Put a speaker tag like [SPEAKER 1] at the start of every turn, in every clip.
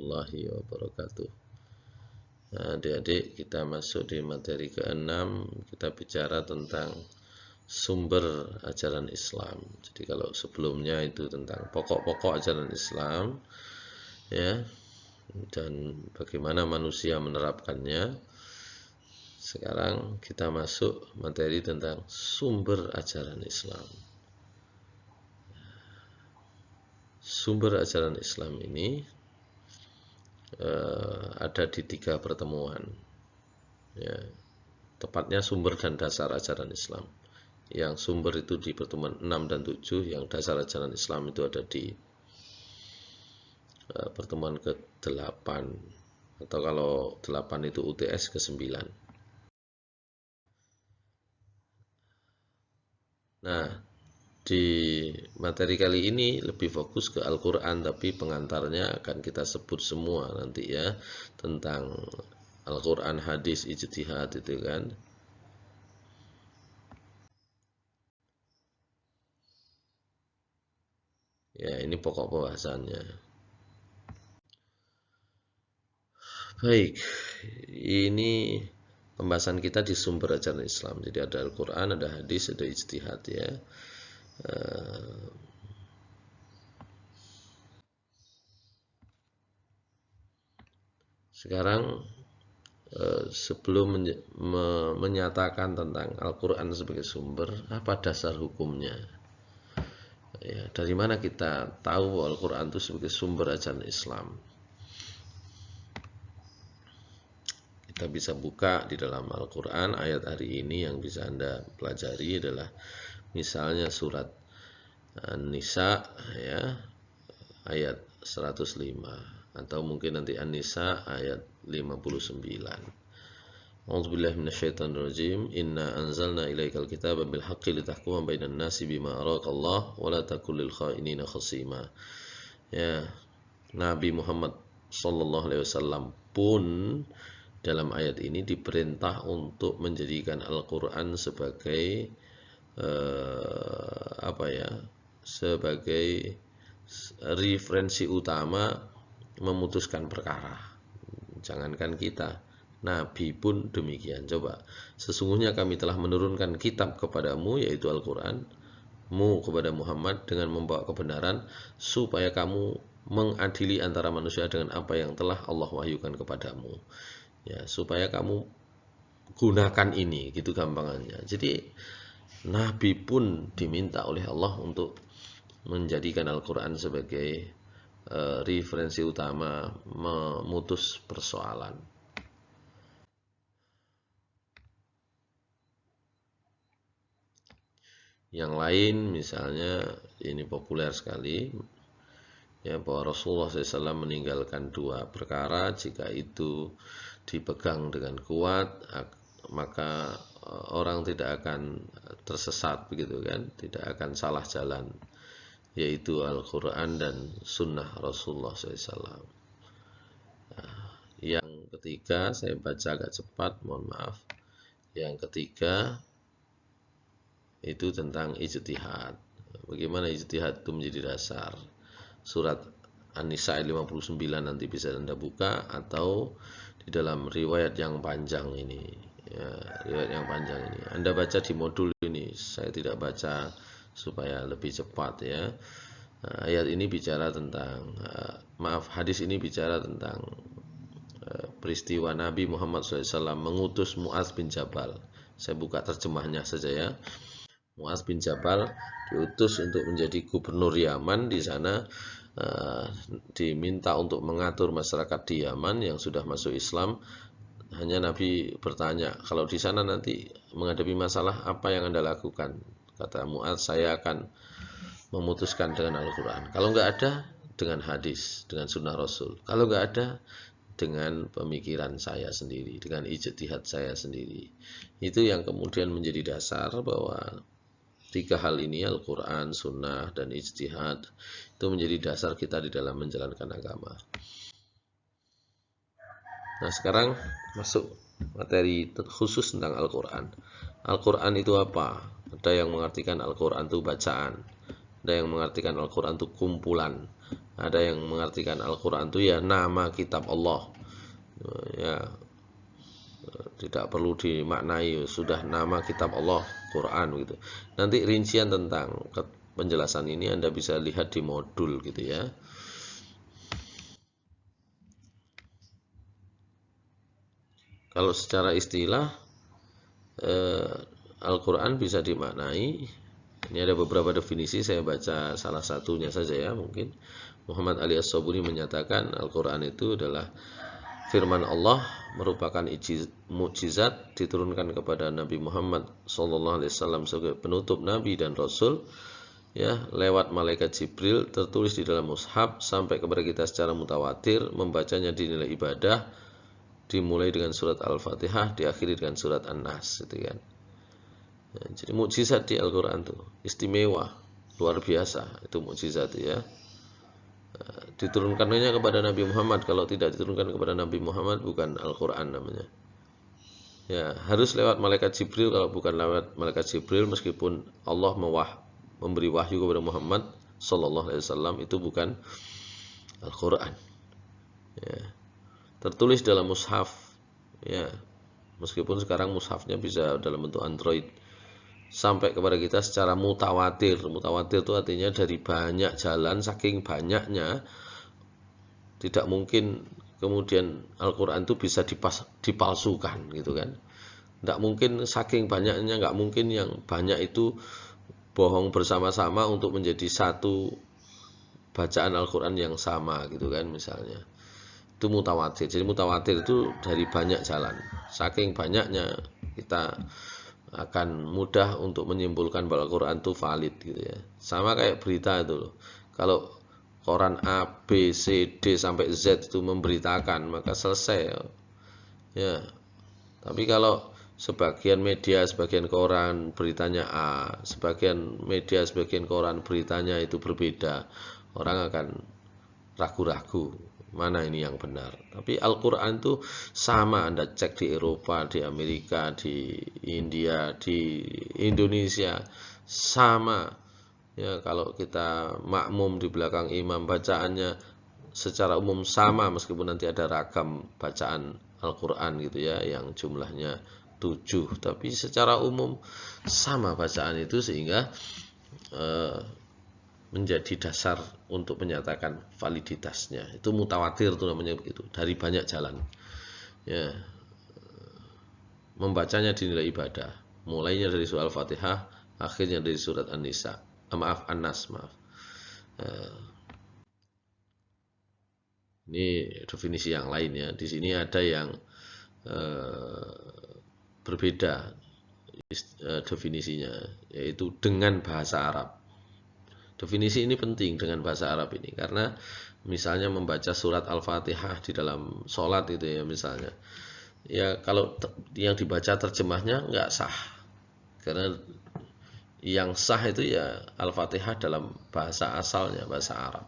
[SPEAKER 1] warahmatullahi wabarakatuh. Nah, adik-adik, kita masuk di materi ke-6. Kita bicara tentang sumber ajaran Islam. Jadi kalau sebelumnya itu tentang pokok-pokok ajaran Islam, ya, dan bagaimana manusia menerapkannya. Sekarang kita masuk materi tentang sumber ajaran Islam. Sumber ajaran Islam ini ada di 3 pertemuan, ya, tepatnya sumber dan dasar ajaran Islam. Yang sumber itu di pertemuan 6 dan 7, yang dasar ajaran Islam itu ada di pertemuan ke-8, atau kalau 8 itu UTS ke-9. Nah, di materi kali ini lebih fokus ke Al-Quran, tapi pengantarnya akan kita sebut semua nanti ya, tentang Al-Quran, hadis, ijtihad itu kan. Ya, ini pokok pembahasannya. Baik, ini pembahasan kita di sumber ajaran Islam. Jadi ada Al-Quran, ada hadis, ada ijtihad ya. Sekarang sebelum menyatakan tentang Al-Quran sebagai sumber, apa dasar hukumnya? Ya, dari mana kita tahu bahwa Al-Quran itu sebagai sumber ajaran Islam? Kita bisa buka di dalam Al-Quran ayat hari ini yang bisa Anda pelajari adalah misalnya surat An-Nisa ya, ayat 105, atau mungkin nanti An-Nisa ayat 59. A'udzubillahi minasyaitonirrajim. Inna anzalna ilaikal kitaba bil haqqi litahkuma bainan nasi bima araqallah wa la takul lil kha'inina khasima. Ya, Nabi Muhammad sallallahu alaihi wasallam pun dalam ayat ini diperintah untuk menjadikan Al-Qur'an sebagai sebagai referensi utama memutuskan perkara. Jangankan kita, Nabi pun demikian. Coba, sesungguhnya kami telah menurunkan kitab kepadamu, yaitu Al-Quran, kepada Muhammad dengan membawa kebenaran, supaya kamu mengadili antara manusia dengan apa yang telah Allah wahyukan kepadamu. Ya, supaya kamu gunakan ini, gitu gampangannya. Jadi Nabi pun diminta oleh Allah untuk menjadikan Al-Quran sebagai referensi utama memutus persoalan. Yang lain misalnya ini populer sekali ya, bahwa Rasulullah SAW meninggalkan 2 perkara, jika itu dipegang dengan kuat maka orang tidak akan tersesat, begitu kan, tidak akan salah jalan, yaitu Al-Quran dan Sunnah Rasulullah SAW. Yang ketiga, saya baca agak cepat, mohon maaf. Yang ketiga itu tentang ijtihad. Bagaimana ijtihad itu menjadi dasar. Surat An-Nisa 59 nanti bisa Anda buka, atau di dalam riwayat yang panjang ini. Ya, riwayat yang panjang ini Anda baca di modul ini. Saya tidak baca supaya lebih cepat ya. Ayat ini bicara tentang hadis ini bicara tentang peristiwa Nabi Muhammad SAW mengutus Mu'adz bin Jabal. Saya buka terjemahnya saja ya. Mu'adz bin Jabal diutus untuk menjadi gubernur Yaman. Di sana diminta untuk mengatur masyarakat di Yaman yang sudah masuk Islam. Hanya Nabi bertanya, kalau di sana nanti menghadapi masalah, apa yang Anda lakukan? Kata Mu'adz, saya akan memutuskan dengan Al-Quran. Kalau nggak ada, dengan hadis, dengan sunnah Rasul. Kalau nggak ada, dengan pemikiran saya sendiri, dengan ijtihad saya sendiri. Itu yang kemudian menjadi dasar bahwa 3 hal ini, Al-Quran, sunnah, dan ijtihad, itu menjadi dasar kita di dalam menjalankan agama. Nah, sekarang masuk materi khusus tentang Al-Quran. Al-Quran itu apa? Ada yang mengartikan Al-Quran itu bacaan, ada yang mengartikan Al-Quran itu kumpulan, Ada yang mengartikan Al-Quran itu ya nama kitab Allah, ya tidak perlu dimaknai, sudah nama kitab Allah Quran gitu. Nanti rincian tentang penjelasan ini Anda bisa lihat di modul gitu ya. Kalau secara istilah Al-Quran bisa dimaknai, ini ada beberapa definisi, saya baca salah satunya saja ya mungkin. Muhammad Ali As-Sabuni menyatakan Al-Quran itu adalah firman Allah, merupakan mukjizat diturunkan kepada Nabi Muhammad SAW sebagai penutup Nabi dan Rasul, ya, lewat malaikat Jibril, tertulis di dalam mushaf sampai kepada kita secara mutawatir, membacanya dinilai ibadah, dimulai dengan surat Al-Fatihah, diakhiri dengan surat An-Nas, gitu kan. Ya, jadi mukjizat di Al-Quran itu istimewa, luar biasa, itu mukjizat ya. Diturunkannya kepada Nabi Muhammad, kalau tidak diturunkan kepada Nabi Muhammad bukan Al-Quran namanya. Ya, harus lewat malaikat Jibril, kalau bukan lewat malaikat Jibril, meskipun Allah memberi wahyu kepada Muhammad Sallallahu Alaihi Wasallam, itu bukan Al-Quran. Ya. Tertulis dalam mushaf, ya, meskipun sekarang mushafnya bisa dalam bentuk Android, sampai kepada kita secara mutawatir. Mutawatir itu artinya dari banyak jalan, saking banyaknya tidak mungkin kemudian Al-Quran itu bisa dipalsukan gitu kan. Tidak mungkin, saking banyaknya nggak mungkin yang banyak itu bohong bersama-sama untuk menjadi satu bacaan Al-Quran yang sama gitu kan misalnya. Itu mutawatir. Jadi mutawatir itu dari banyak jalan. Saking banyaknya kita akan mudah untuk menyimpulkan bahwa Al-Quran itu valid gitu ya. Sama kayak berita itu loh. Kalau koran A, B, C, D sampai Z itu memberitakan, maka selesai ya. Tapi kalau sebagian media, sebagian koran beritanya A, sebagian media, sebagian koran beritanya itu berbeda, orang akan ragu-ragu mana ini yang benar. Tapi Al-Quran itu sama, Anda cek di Eropa, di Amerika, di India, di Indonesia, sama ya. Kalau kita makmum di belakang imam, bacaannya secara umum sama, meskipun nanti ada ragam bacaan Al-Quran gitu ya, yang jumlahnya 7, tapi secara umum sama bacaan itu, sehingga menjadi dasar untuk menyatakan validitasnya. Itu mutawatir itu namanya begitu, dari banyak jalan. Ya, membacanya dinilai ibadah, mulainya dari surat Al-Fatihah, akhirnya dari surat An-Nisa. An-Nas, maaf. Ini definisi yang lain ya. Di sini ada yang berbeda definisinya, yaitu dengan bahasa Arab. Definisi ini penting dengan bahasa Arab ini, karena misalnya membaca surat Al-Fatihah di dalam sholat itu ya misalnya, ya kalau yang dibaca terjemahnya nggak sah, karena yang sah itu ya Al-Fatihah dalam bahasa asalnya, bahasa Arab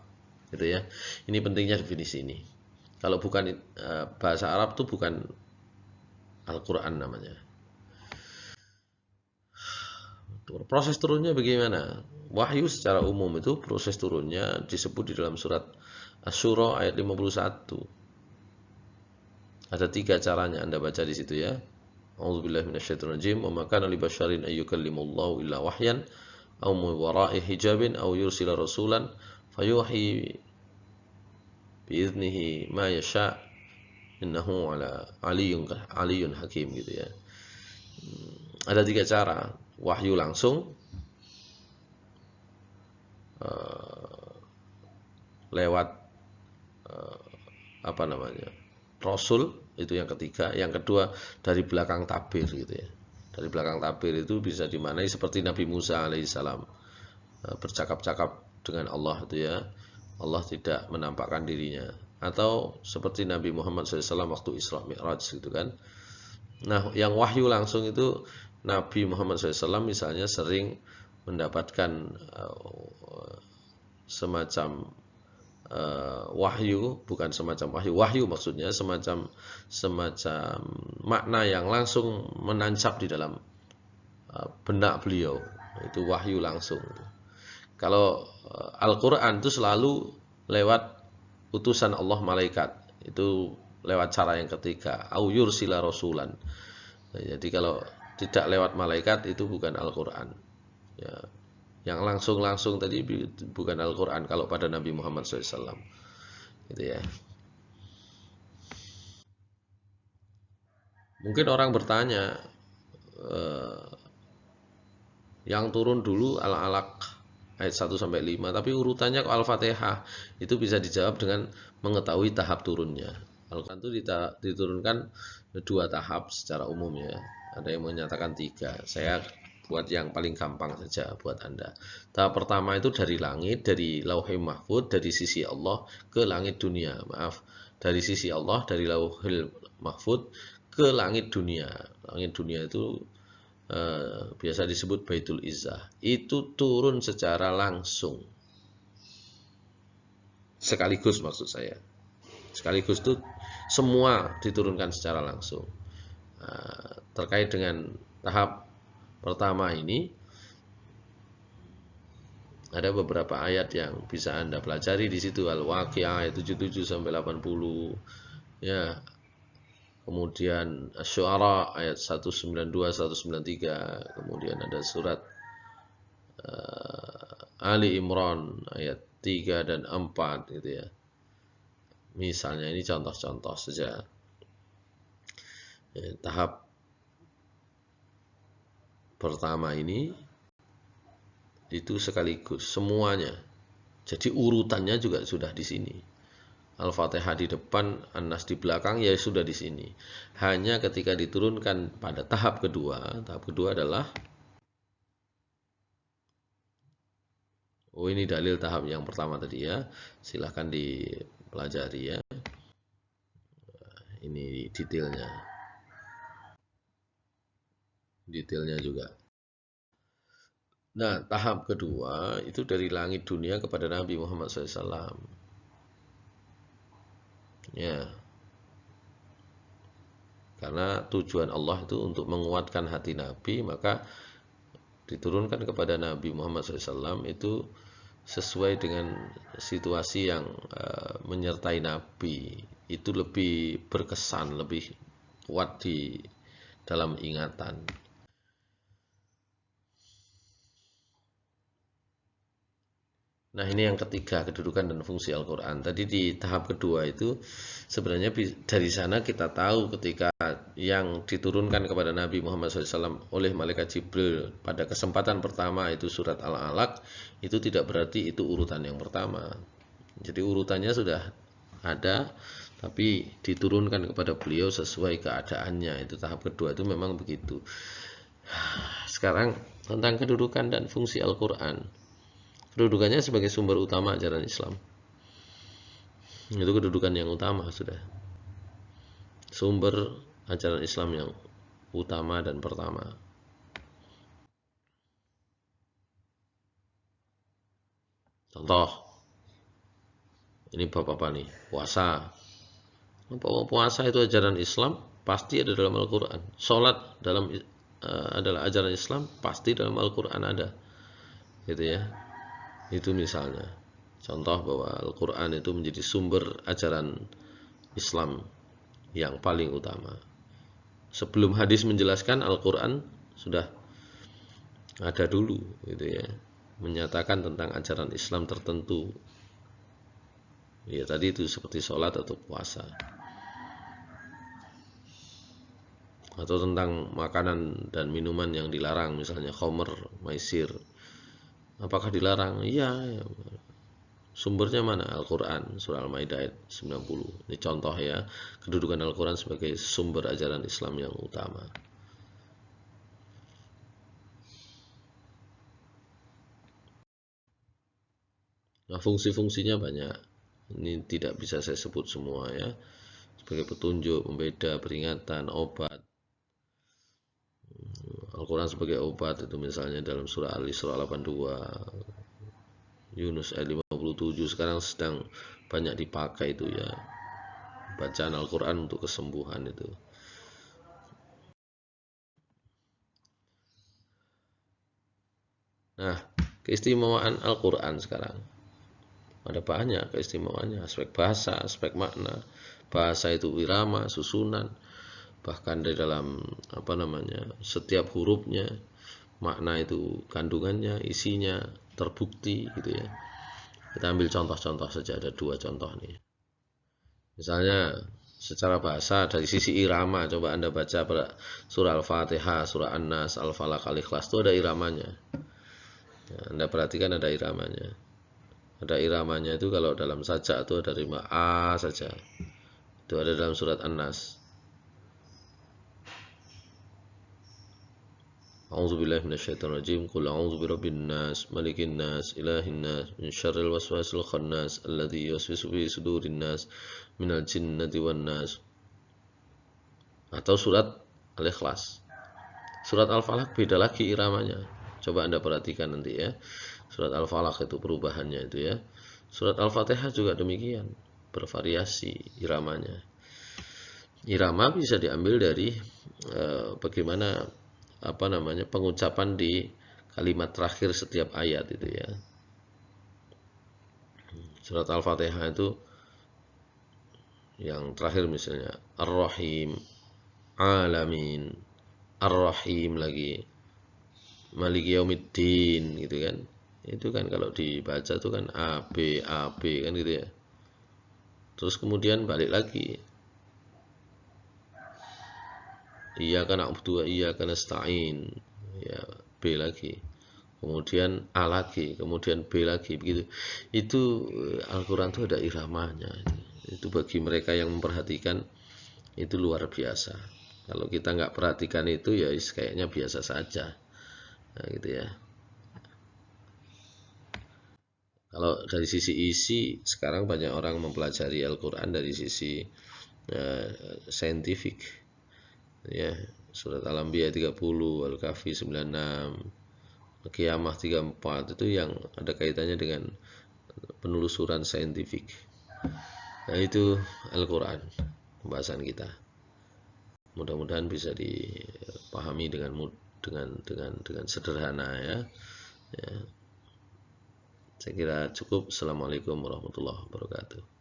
[SPEAKER 1] gitu ya. Ini pentingnya definisi ini. Kalau bukan bahasa Arab itu bukan Al-Quran namanya. Proses turunnya bagaimana? Wahyu secara umum itu proses turunnya disebut di dalam surat Asy-Syura ayat 51. Ada 3 caranya Anda baca di situ ya. A'udzubillahi minasyaitonirrajim. Wa ma kana li basyarin ay yukallimullahu illa wahyan aw min wara'i hijabin aw yursila rasulan fayuhi biiznihi ma yasha innahu ala aliyyun hakim gitu ya. Ada 3 cara. Wahyu langsung, lewat Rasul, itu yang ketiga. Yang kedua dari belakang tabir gitu ya. Dari belakang tabir itu bisa dimaknai seperti Nabi Musa alaihissalam bercakap-cakap dengan Allah itu ya. Allah tidak menampakkan dirinya. Atau seperti Nabi Muhammad SAW waktu Isra Mi'raj gitu kan. Nah, yang wahyu langsung itu Nabi Muhammad SAW misalnya sering mendapatkan semacam wahyu, bukan semacam wahyu maksudnya semacam makna yang langsung menancap di dalam benak beliau, itu wahyu langsung. Kalau Al-Quran itu selalu lewat utusan Allah malaikat. Itu lewat cara yang ketiga, au yursila rasulan. Nah, jadi kalau tidak lewat malaikat itu bukan Al-Qur'an. Ya, yang langsung-langsung tadi bukan Al-Qur'an kalau pada Nabi Muhammad SAW. Gitu ya. Mungkin orang bertanya, yang turun dulu Al-Alaq ayat 1 sampai 5, tapi urutannya kok Al-Fatihah. Itu bisa dijawab dengan mengetahui tahap turunnya. Al-Quran itu diturunkan 2 tahap secara umum ya. Ada yang menyatakan 3. Saya buat yang paling gampang saja buat Anda. Tahap pertama itu dari langit, dari Lauhul Mahfuz, dari sisi Allah ke langit dunia. Maaf, dari sisi Allah, dari Lauhul Mahfuz ke langit dunia. Langit dunia itu biasa disebut Baitul Izzah, itu turun secara langsung, sekaligus maksud saya, sekaligus itu semua diturunkan secara langsung. Terkait dengan tahap pertama ini ada beberapa ayat yang bisa Anda pelajari di situ, Al-Waqiah ayat 77 sampai 80 ya. Kemudian Asy-Syu'ara ayat 192 193, kemudian ada surat Ali Imran ayat 3 dan 4 gitu ya. Misalnya ini contoh-contoh saja. Tahap pertama ini itu sekaligus semuanya. Jadi urutannya juga sudah di sini. Al-Fatihah di depan, An-Nas di belakang, ya sudah di sini. Hanya ketika diturunkan pada tahap kedua adalah, oh ini dalil tahap yang pertama tadi ya, silahkan dipelajari ya. Ini detailnya juga. Nah, tahap kedua itu dari langit dunia kepada Nabi Muhammad SAW. Ya, karena tujuan Allah itu untuk menguatkan hati Nabi, maka diturunkan kepada Nabi Muhammad SAW itu sesuai dengan situasi yang menyertai Nabi. Itu lebih berkesan, lebih kuat di dalam ingatan. Nah, ini yang ketiga, kedudukan dan fungsi Al-Quran. Tadi di tahap kedua itu sebenarnya dari sana kita tahu ketika yang diturunkan kepada Nabi Muhammad SAW oleh Malaikat Jibril pada kesempatan pertama itu surat Al-Alaq, itu tidak berarti itu urutan yang pertama. Jadi urutannya sudah ada, tapi diturunkan kepada beliau sesuai keadaannya. Itu tahap kedua, itu memang begitu. Sekarang tentang kedudukan dan fungsi Al-Quran. Kedudukannya sebagai sumber utama ajaran Islam. Itu kedudukan yang utama sudah. Sumber ajaran Islam yang utama dan pertama. Contoh, ini Bapak-Bapak nih, puasa. Puasa itu ajaran Islam, pasti ada dalam Al-Quran. Sholat adalah ajaran Islam, pasti dalam Al-Quran ada. Gitu ya. Itu misalnya contoh bahwa Al-Quran itu menjadi sumber ajaran Islam yang paling utama. Sebelum hadis menjelaskan, Al-Quran sudah ada dulu gitu ya, menyatakan tentang ajaran Islam tertentu. Ya tadi itu seperti sholat atau puasa. Atau tentang makanan dan minuman yang dilarang, misalnya khamr, maisir. Apakah dilarang? Iya. Ya. Sumbernya mana? Al-Quran, surah Al-Maidah ayat 90. Ini contoh ya, kedudukan Al-Quran sebagai sumber ajaran Islam yang utama. Nah, fungsi-fungsinya banyak. Ini tidak bisa saya sebut semua ya. Sebagai petunjuk, pembeda, peringatan, obat. Al-Quran sebagai obat itu misalnya dalam surah Al-Isra 82, Yunus ayat 57 sekarang sedang banyak dipakai itu ya, bacaan Al-Quran untuk kesembuhan itu. Nah, keistimewaan Al-Quran sekarang. ada banyak keistimewaannya, aspek bahasa, aspek makna. Bahasa itu irama, susunan, bahkan di dalam setiap hurufnya, makna itu kandungannya, isinya terbukti gitu ya. Kita ambil contoh-contoh saja, ada 2 contoh nih. Misalnya secara bahasa dari sisi irama, coba Anda baca pada surah Al-Fatihah, surah An-Nas, Al-Falaq, Al-Ikhlas itu ada iramanya. Nah, Anda perhatikan ada iramanya. Ada iramanya itu kalau dalam sajak itu ada rima A saja. Itu ada dalam surat An-Nas. A'udzubillahi minasyaitonirrajim. Qul a'udzu birabbin nas, malikin nas, ilahin nas, min syarril waswasil khannas, alladzi yuwaswisu fi sudurin nas, minal jinnati wan nas. Atau surat Al-Ikhlas. Surat Al-Falaq beda lagi iramanya. Coba Anda perhatikan nanti ya. Surat Al-Falaq itu perubahannya itu ya. Surat Al-Fatihah juga demikian, bervariasi iramanya. Irama bisa diambil dari bagaimana pengucapan di kalimat terakhir setiap ayat itu ya. Surat Al-Fatihah itu yang terakhir misalnya Ar-Rahim, Alamin, Ar-Rahim lagi, Maliki Yaumiddin gitu kan. Itu kan kalau dibaca itu kan A B kan gitu ya. Terus kemudian balik lagi, Iyyaka na'budu wa iyyaka nasta'in, ya B lagi, kemudian A lagi, kemudian B lagi, begitu. Itu Al-Quran itu ada iramanya. Itu bagi mereka yang memperhatikan itu luar biasa. Kalau kita nggak perhatikan itu ya kayaknya biasa saja, nah, gitu ya. Kalau dari sisi isi, sekarang banyak orang mempelajari Al-Quran dari sisi saintifik ya. Surat Al-Anbiya 30, Al-Kahfi 96, Qiyamah 34 itu yang ada kaitannya dengan penelusuran saintifik. Nah, itu Al-Quran pembahasan kita. Mudah-mudahan bisa dipahami dengan sederhana ya. Saya kira cukup. Assalamualaikum warahmatullahi wabarakatuh.